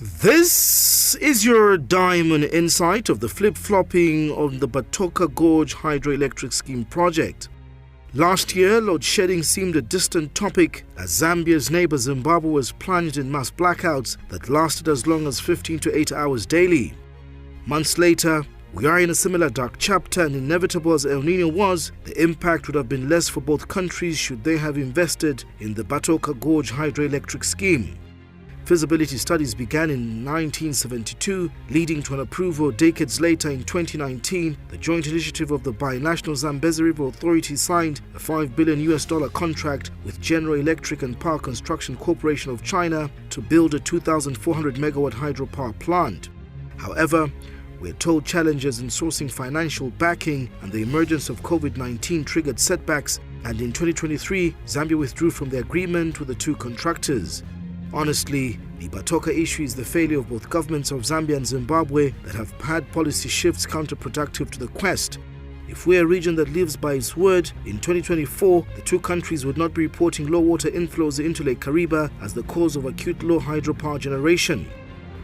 This is your Diamond insight of the flip-flopping on the Batoka Gorge Hydro-Electric scheme project. Last year, load shedding seemed a distant topic as Zambia's neighbor Zimbabwe was plunged in mass blackouts that lasted as long as 15 to 8 hours daily. Months later, we are in a similar dark chapter, and inevitable as El Nino was, the impact would have been less for both countries should they have invested in the Batoka Gorge Hydro-Electric scheme. Feasibility studies began in 1972, leading to an approval decades later in 2019. The joint initiative of the binational Zambezi River Authority signed a $5 billion contract with Hdyro-Electric and Power Construction Corporation of China to build a 2,400 megawatt hydropower plant. However, we're told challenges in sourcing financial backing and the emergence of COVID-19 triggered setbacks, and in 2023, Zambia withdrew from the agreement with the two contractors. Honestly, the Batoka issue is the failure of both governments of Zambia and Zimbabwe that have had policy shifts counterproductive to the quest. If we're a region that lives by its word, in 2024, the two countries would not be reporting low water inflows into Lake Kariba as the cause of acute low hydropower generation.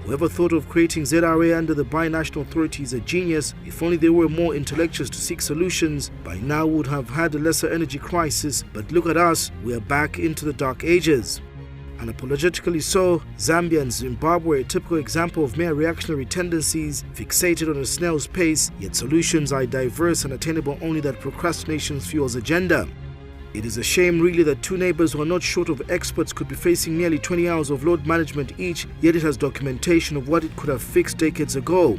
Whoever thought of creating ZRA under the binational authority is a genius. If only there were more intellectuals to seek solutions, by now we would have had a lesser energy crisis. But look at us, we are back into the dark ages. Unapologetically so, Zambia and Zimbabwe are a typical example of mere reactionary tendencies fixated on a snail's pace, yet solutions are diverse and attainable only that procrastination fuels agenda. It is a shame really that two neighbors who are not short of experts could be facing nearly 20 hours of load management each, yet it has documentation of what it could have fixed decades ago.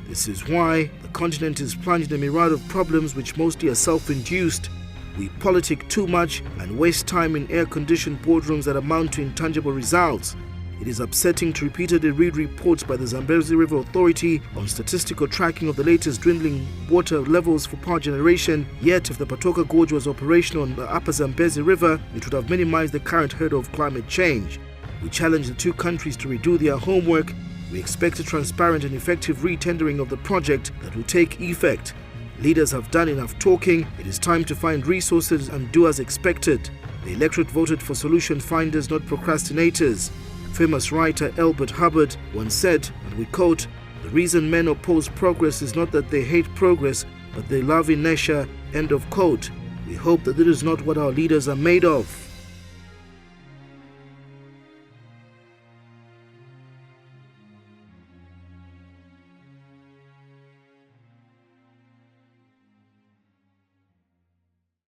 This is why the continent is plunged in a myriad of problems which mostly are self-induced. We politic too much and waste time in air-conditioned boardrooms that amount to intangible results. It is upsetting to repeatedly read reports by the Zambezi River Authority on statistical tracking of the latest dwindling water levels for power generation, yet if the Batoka Gorge was operational on the upper Zambezi River, it would have minimized the current hurdle of climate change. We challenge the two countries to redo their homework. We expect a transparent and effective re-tendering of the project that will take effect. Leaders have done enough talking. It is time to find resources and do as expected. The electorate voted for solution finders, not procrastinators. Famous writer Elbert Hubbard once said, and we quote, "The reason men oppose progress is not that they hate progress, but they love inertia." End of quote. We hope that this is not what our leaders are made of.